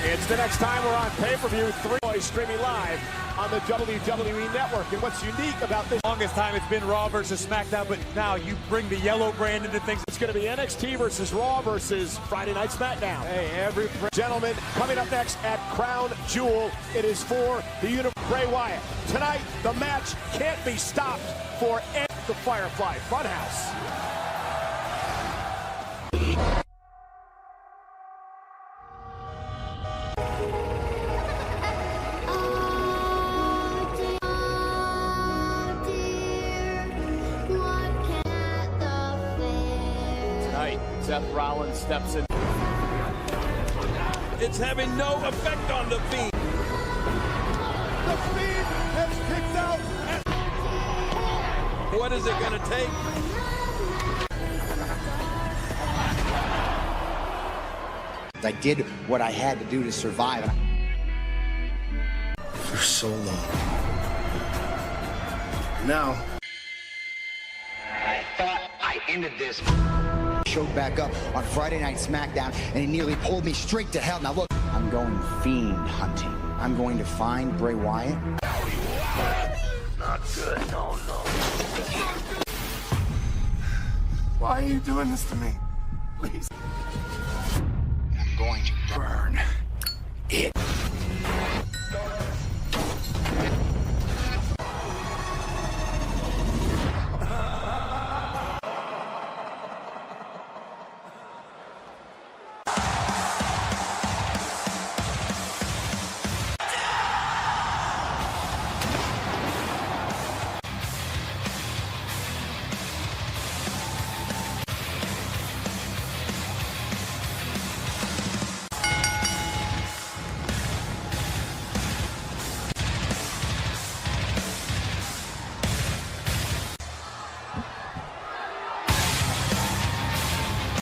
It's the next time we're on pay-per-view, 3 boys streaming live on the WWE Network. And what's unique about this? Longest time it's been Raw versus SmackDown, but now you bring the yellow brand into things. It's going to be NXT versus Raw versus Friday Night SmackDown. Hey, Gentlemen, coming up next at Crown Jewel, it is for the Bray Wyatt. Tonight, the match can't be stopped for the Firefly Funhouse. Seth Rollins steps in. It's having no effect on the Fiend. The Fiend has kicked out. What is it going to take? I did what I had to do to survive. For so long. Now. I thought I ended this. Showed back up on Friday Night SmackDown, and he nearly pulled me straight to hell. Now look, I'm going Fiend hunting. I'm going to find Bray Wyatt. Not good, no. Why are you doing this to me? Please. I'm going to burn it.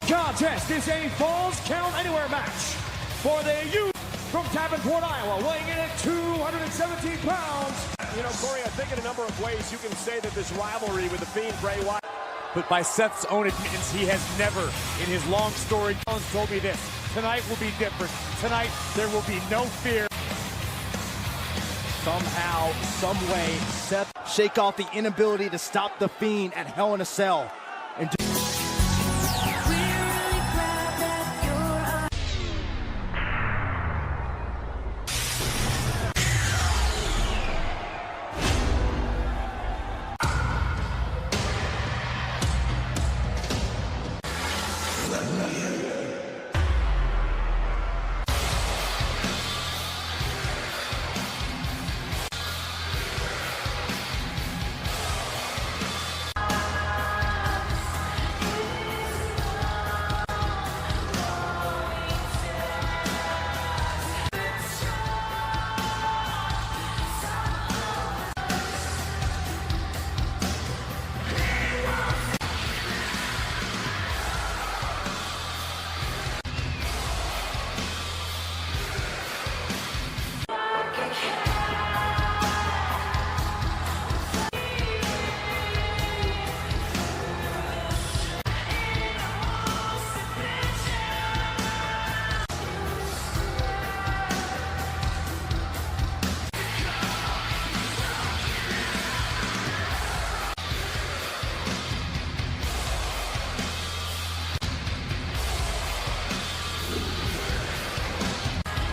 Contest is a Falls Count Anywhere match for the youth from Davenport, Iowa, weighing in at 217 pounds. You know, Corey, I think in a number of ways you can say that this rivalry with the Fiend, Bray Wyatt. But by Seth's own admittance, he has never, in his long story, told me this. Tonight will be different. Tonight, there will be no fear. Somehow, some way, Seth shake off the inability to stop the Fiend at Hell in a Cell. And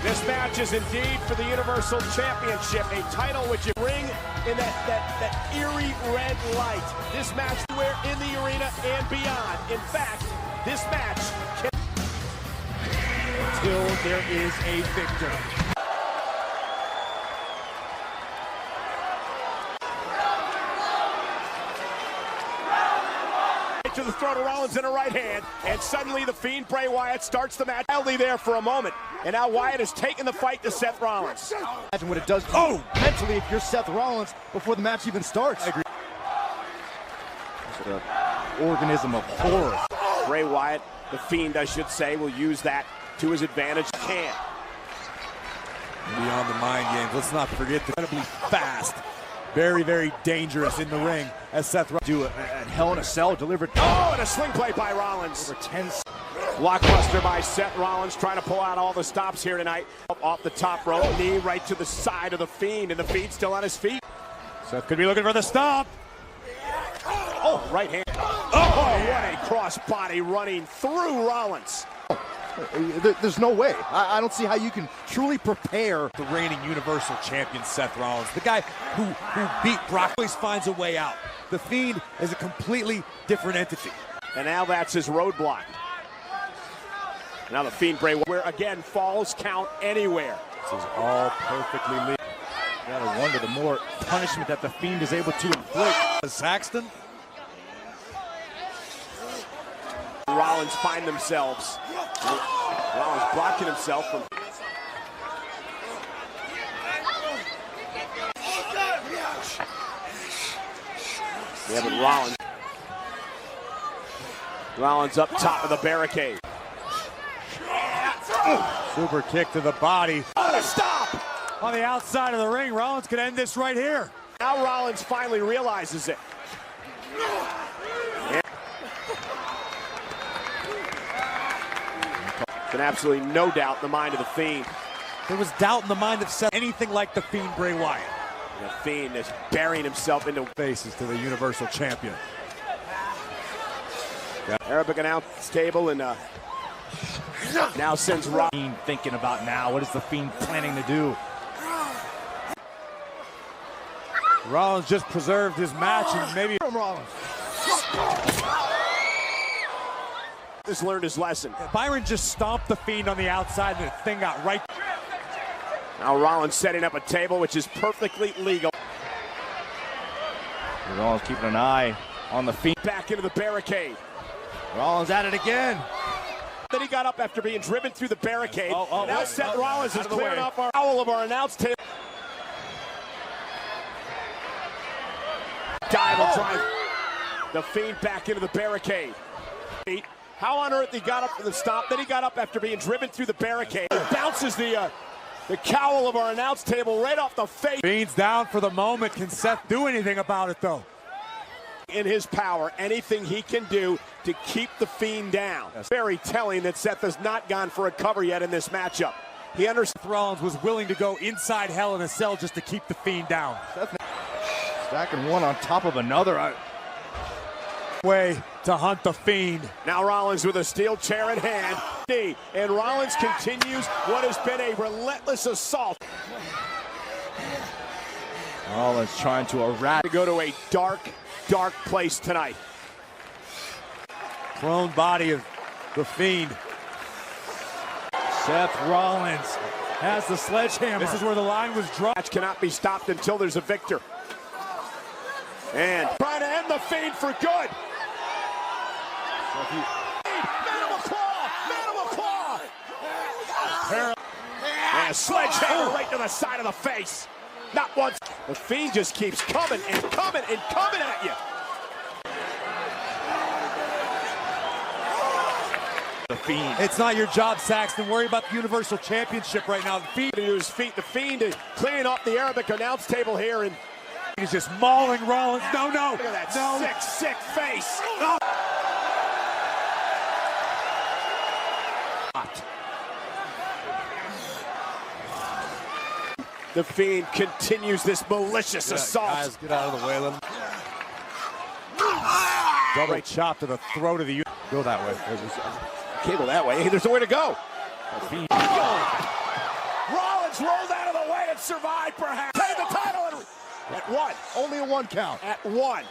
This match is indeed for the Universal Championship, a title which you ring in that eerie red light. This match anywhere in the arena and beyond. In fact, this match can till there is a victor. to the throat of Rollins in a right hand, and suddenly the Fiend Bray Wyatt starts the match. Wildly there for a moment, and now Wyatt has taken the fight to Seth Rollins. Imagine what it does mentally if you're Seth Rollins before the match even starts. I agree. Just an organism of horror. Bray Wyatt, the Fiend I should say, will use that to his advantage. Can. Beyond the mind games, let's not forget the incredibly fast, very, very dangerous in the ring as Seth Rollins do at Hell in a Cell, delivered. Oh, and a sling play by Rollins. Over 10. Blockbuster by Seth Rollins, trying to pull out all the stops here tonight. Off the top rope, knee right to the side of the Fiend, and the Fiend still on his feet. Seth could be looking for the stop. Oh, right hand. Oh, what a crossbody running through Rollins. There's no way. I don't see how you can truly prepare. The reigning Universal Champion Seth Rollins, the guy who beat Brock, always finds a way out. The Fiend is a completely different entity. And now that's his roadblock. Now the Fiend, Bray Wyatt, where again, falls count anywhere. This is all perfectly legal. You gotta wonder the more punishment that the Fiend is able to inflict. Saxton. Rollins find themselves. Rollins blocking himself from. Yeah, but Rollins up top of the barricade. Super kick to the body. Oh, stop! On the outside of the ring, Rollins could end this right here. Now Rollins finally realizes it. Can absolutely no doubt in the mind of the Fiend. There was doubt in the mind of Seth. Anything like the Fiend, Bray Wyatt. The Fiend is burying himself into Faces to the Universal Champion. Arabic announce table and now sends Rollins. Fiend thinking about now. What is the Fiend planning to do? Rollins just preserved his match and maybe Rollins. Just learned his lesson. Byron just stomped the Fiend on the outside and the thing got right. Now Rollins setting up a table, which is perfectly legal. Rollins keeping an eye on the Fiend. Back into the barricade. Rollins at it again. Then he got up after being driven through the barricade. Now Seth Rollins is clearing way. off our foul of our announce table. Dive will drive the Fiend back into the barricade. How on earth he got up for the stop? Then he got up after being driven through the barricade. Bounces the cowl of our announce table right off the face. Fiend's down for the moment. Can Seth do anything about it though? In his power, anything he can do to keep the Fiend down. Very telling that Seth has not gone for a cover yet in this matchup. He understands. Seth Rollins was willing to go inside Hell in a Cell just to keep the Fiend down. Stacking one on top of another. Way to hunt the Fiend. Now Rollins with a steel chair in hand. And Rollins continues what has been a relentless assault. Rollins trying to To go to a dark, dark place tonight. Prone body of the Fiend. Seth Rollins has the sledgehammer. This is where the line was drawn. Match cannot be stopped until there's a victor. And trying to end the Fiend for good. Manimal claw! Manimal claw! And a sledgehammer right to the side of the face. Not once. The Fiend just keeps coming and coming and coming at you. The Fiend. It's not your job, Saxton. Worry about the Universal Championship right now. The Fiend To his feet. The Fiend is cleaning off the Arabic announce table here. And is just mauling Rollins. No. look at that sick face. Oh. The Fiend continues this malicious assault. Guys, get out of the way. Double chop to the throat of the. Go that way. Can't go that way. There's nowhere to go. Rollins rolled out of the way and survived, perhaps. Take the title at one. Only a one count. At one.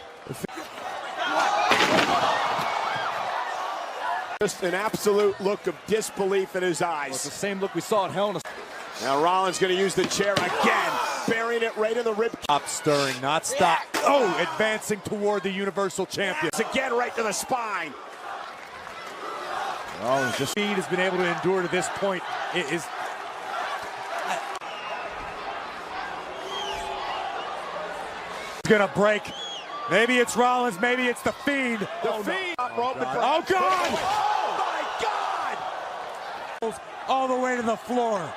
Just an absolute look of disbelief in his eyes. It's the same look we saw at Hell in a Cell. Now Rollins going to use the chair again, burying it right in the rib. Stop stirring, not stop. Oh, advancing toward the Universal Champion. It's again right to the spine. Rollins just Fiend has been able to endure to this point. It is. Gonna break. Maybe it's Rollins, maybe it's the Fiend. The Fiend. Oh, God! Oh, my God! All the way to the floor.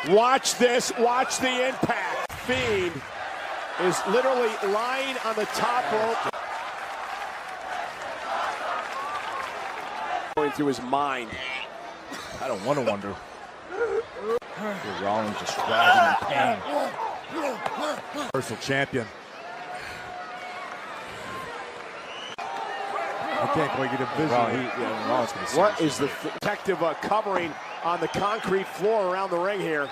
Watch this, watch the impact. Fiend is literally lying on the top rope. going through his mind. I don't want to wonder. Rollins just dragging in pain. Universal champion. I can't quite get a vision. What is the protective covering on the concrete floor around the ring here?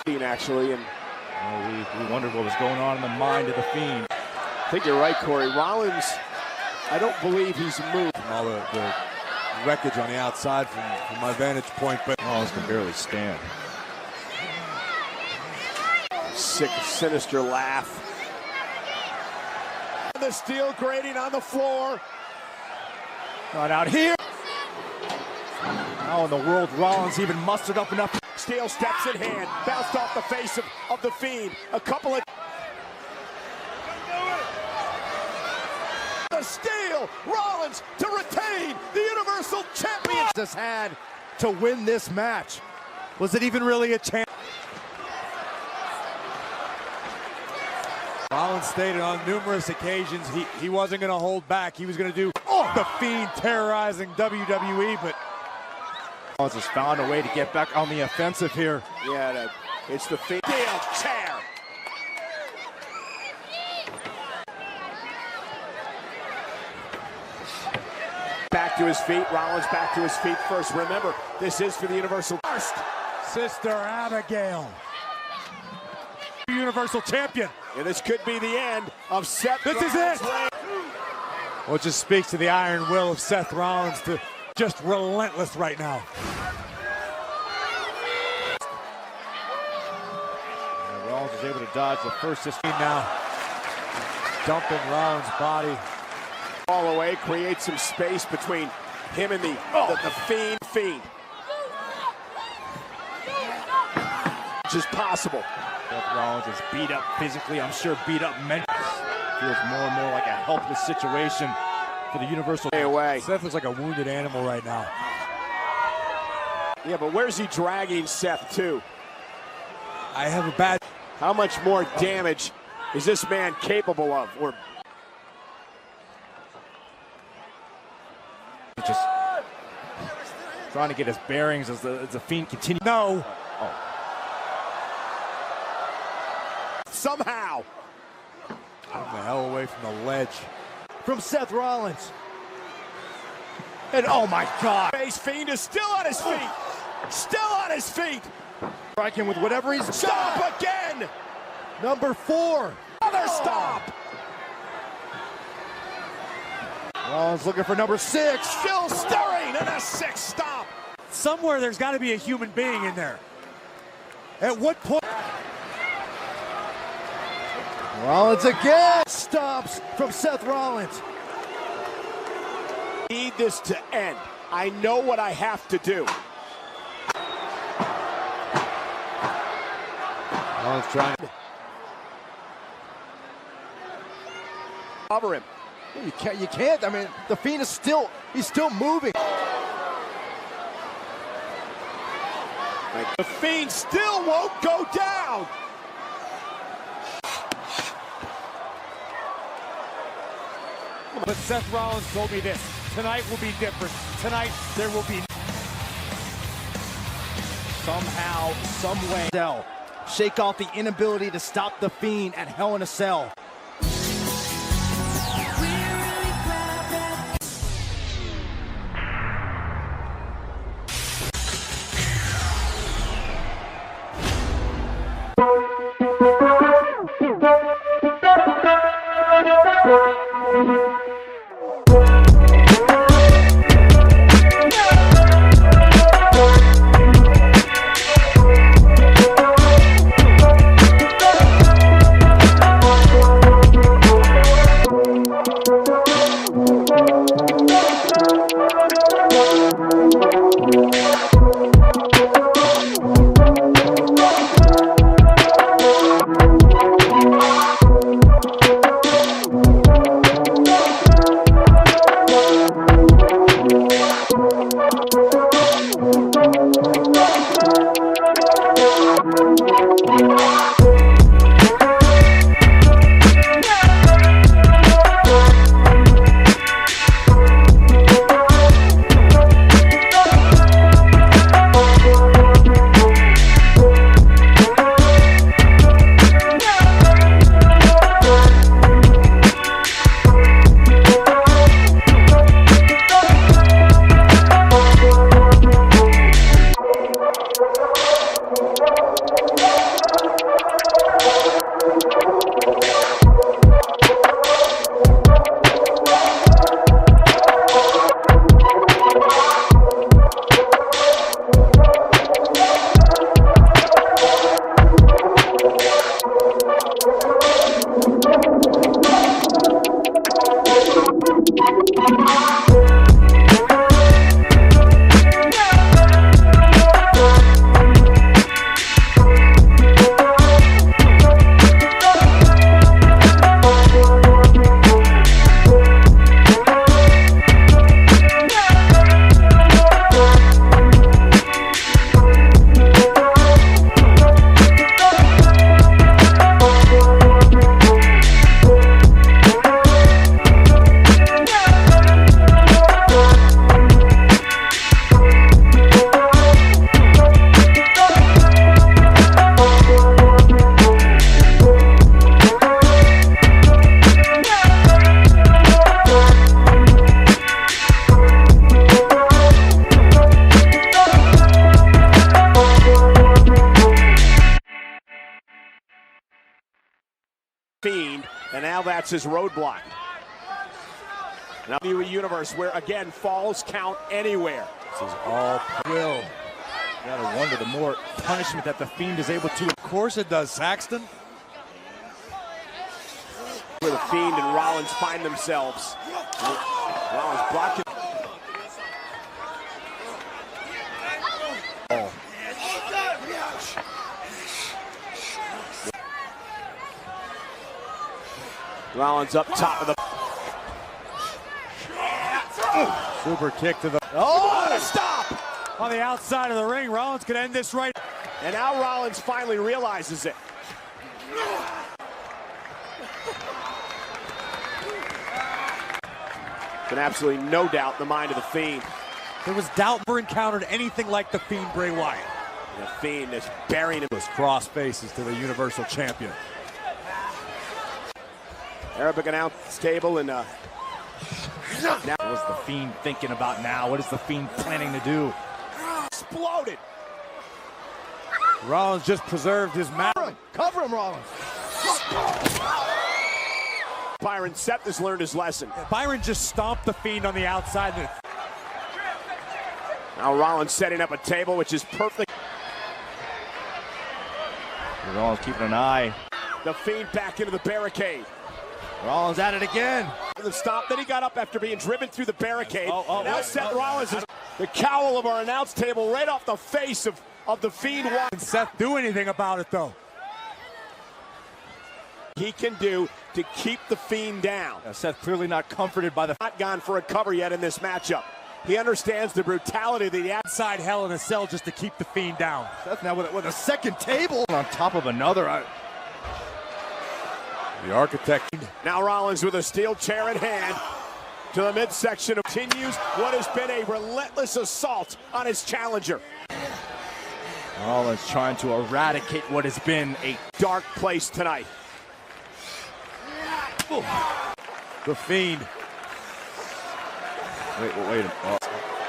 Actually, and we wondered what was going on in the mind of the Fiend. I think you're right, Corey. Rollins, I don't believe he's moved. All the wreckage on the outside from my vantage point, but Rollins can barely stand. Sick, sinister laugh. The steel grating on the floor. Not out here. How in the world Rollins even mustered up enough? Steel steps in hand, bounced off the face of the Fiend. A couple of... The steel, Rollins to retain the Universal Championship. Just had to win this match. Was it even really a chance? Rollins stated on numerous occasions he wasn't going to hold back. He was going to do the Fiend terrorizing WWE, but Rollins has found a way to get back on the offensive here. Yeah, it's the Fiend. Steel chair. Back to his feet. Rollins back to his feet first. Remember, this is for the Universal. First, Sister Abigail, Universal Champion. and this could be the end of Seth. This is it. Well, it just speaks to the iron will of Seth Rollins to just relentless right now. And Rollins is able to dodge the first assist. Now, dumping Rollins' body. All away, create some space between him and the Fiend. Which is possible. Seth Rollins is beat up physically, I'm sure beat up mentally. Feels more and more like a helpless situation for the Universal. Stay away. Seth looks like a wounded animal right now. Yeah, but where's he dragging Seth to? I have a bad... How much more damage is this man capable of? We're just trying to get his bearings as the Fiend continues. No. somehow. Getting the hell away from the ledge. From Seth Rollins. And oh my God. Fiend is still on his feet. Still on his feet. Striking with whatever he's Stop again. Number 4. Another stop. Rollins looking for number 6. Still stirring and a 6th stop. Somewhere there's got to be a human being in there. At what point? Rollins again stops from Seth Rollins. Need this to end. I know what I have to do. Rollins trying to cover him. You can't. I mean, the Fiend is still moving. The Fiend still won't go down. But Seth Rollins told me this. Tonight will be different. Tonight there will be Somehow, some way, shake off the inability to stop the Fiend at Hell in a Cell. And now that's his roadblock. Now the WWE Universe, where again, falls count anywhere. This is all will. You gotta wonder the more punishment that the Fiend is able to. Of course it does, Saxton. Where the Fiend and Rollins find themselves. Rollins blocking. Oh. Rollins up top of the. Super kick to the. Oh, what a stop! On the outside of the ring, Rollins could end this right. And now Rollins finally realizes it. But absolutely no doubt in the mind of the Fiend. There was doubt never encountered anything like the Fiend Bray Wyatt. The Fiend is burying him. Those cross faces to the Universal Champion. Arabic announce table and now What was the Fiend thinking about now? What is the Fiend planning to do? exploded. Rollins just preserved his mouth. Cover him, Rollins. Byron Seth has learned his lesson. Byron just stomped the Fiend on the outside. Now Rollins setting up a table, which is perfect. Rollins keeping an eye. The Fiend back into the barricade. Rollins at it again. The stop, then he got up after being driven through the barricade. Now wait, Seth Rollins is the cowl of our announce table right off the face of the Fiend. Can Seth do anything about it, though? He can do to keep the Fiend down. Seth clearly not comforted by the. Not gone for a cover yet in this matchup. He understands the brutality of the Outside Hell in a Cell just to keep the Fiend down. Seth now with a second table on top of another. The architect. Now Rollins with a steel chair in hand to the midsection. Continues what has been a relentless assault on his challenger. Rollins trying to eradicate what has been a Dark place tonight. The Fiend. Wait a minute. Oh.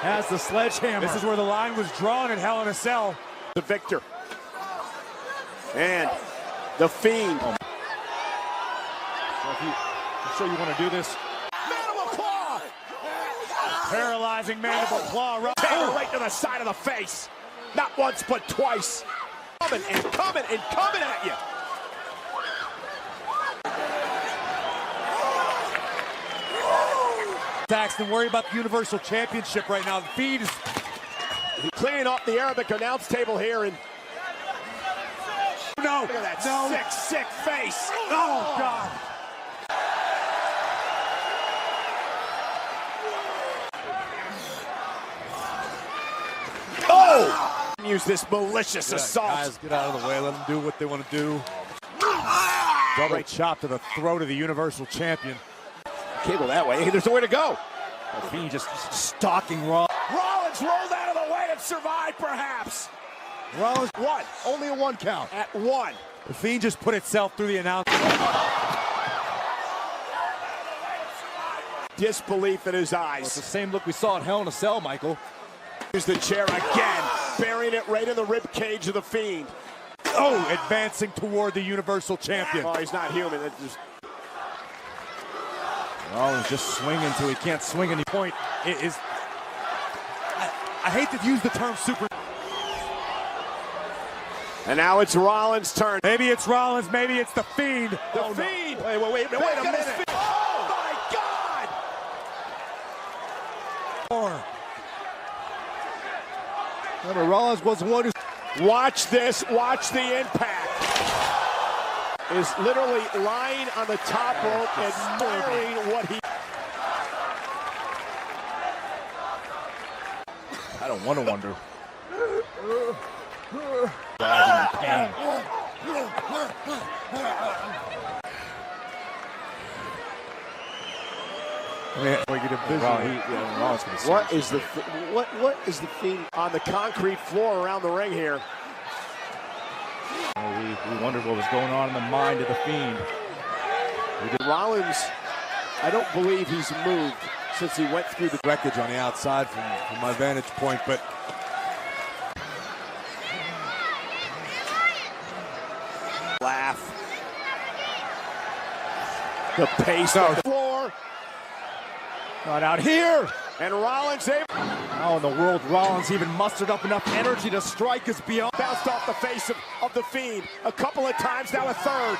Has the sledgehammer. This is where the line was drawn in Hell in a Cell. The victor. And the Fiend. You sure you want to do this? Mandible claw! Paralyzing mandible claw. Right to the side of the face. Not once, but twice. Coming and coming and coming at you. Saxton, worry about the Universal Championship right now. The Fiend is cleaning off the Arabic announce table here. And no, look at that sick face. Oh, God. Oh! Use this malicious assault. Guys, get out of the way. Let them do what they want to do. Double chop to the throat of the Universal Champion. Cable that way. There's nowhere to go. The Fiend just stalking Rollins. Rollins rolled out of the way and survived, perhaps. Rollins One. only a 1 count. At one. The Fiend just put itself through the announcement. Disbelief in his Well, it's the eyes. same look we saw at Hell in a Cell, Michael. Use the chair again, burying it right in the rib cage of the Fiend. Oh, advancing toward the Universal Champion. Oh, he's not human. It's just... Rollins just swinging until he can't swing any point. It is. I hate to use the term super. And now it's Rollins' turn. Maybe it's Rollins, maybe it's the Fiend. The Fiend. Wait a minute. Oh my God! Remember, Rollins was the one who. Watch this. Watch the impact. Is literally lying on the top rope, admiring what he. I don't want to wonder. God, in pain. What is the Fiend on the concrete floor around the ring here? We wondered what was going on in the mind of the Fiend. Rollins, I don't believe he's moved since he went through the Wreckage on the outside from my vantage point, but laugh. The pace on the floor. Not out here. And Rollins able. How in the world Rollins even mustered up enough energy to strike is beyond. Bounced off the face of the Fiend a couple of times, now a third.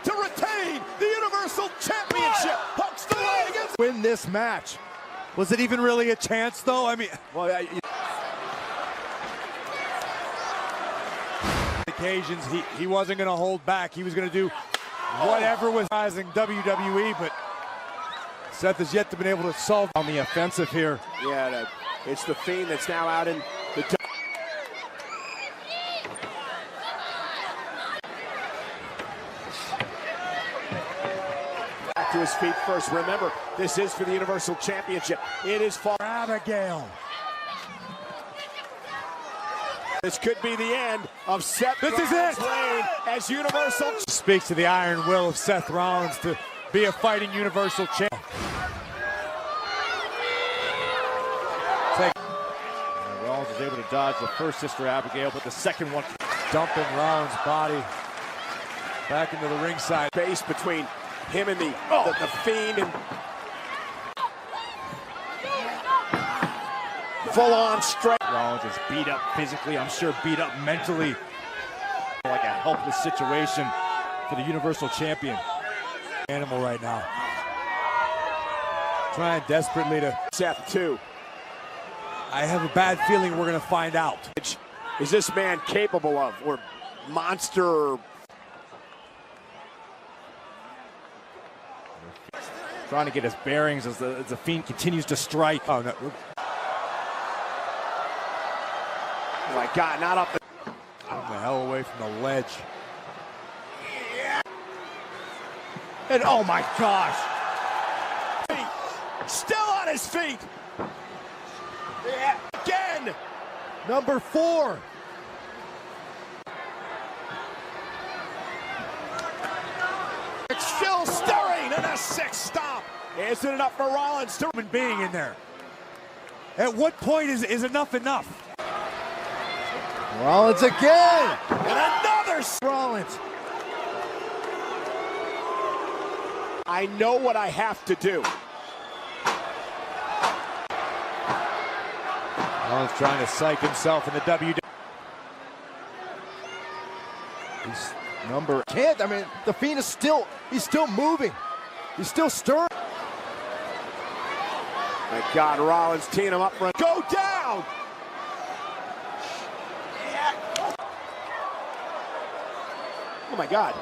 To retain the Universal Championship. Hooks the leg. Win this match. Was it even really a chance, though? I mean, well, occasions he wasn't going to hold back. He was going to do whatever was rising WWE, but Seth has yet to been able to solve on the offensive here. Yeah, it's the Fiend that's now out in the. Back to his feet first. Remember, this is for the Universal Championship. It is for Abigail. This could be the end of Seth Rollins' reign as Universal. Speaks to the iron will of Seth Rollins to be a fighting Universal Champion. Rollins is able to dodge the first Sister Abigail, but the second one Dumping Rollins' body back into the ringside. Space between him and the Fiend, and full-on straight. Rollins is beat up physically, I'm sure beat up mentally. Like a helpless situation for the Universal Champion. Animal right now. Trying desperately to. Seth, too. I have a bad feeling we're going to find out. Is this man capable of, or monster? Trying to get his bearings as the Fiend continues to strike. Oh, no. Oh my God, not up the. Getting the hell away from the ledge. And oh my gosh. Still on his feet. Yeah. Again. Number 4. It's still stirring, and a 6th stop. Isn't enough for Rollins to Being in there. At what point is enough enough? Rollins again. and another Rollins. I know what I have to do. Rollins trying to psych himself in the WWE. He's number can't. I mean, the Fiend is still. He's still moving. He's still stirring. My God, Rollins teeing him up for a go down. Oh my God.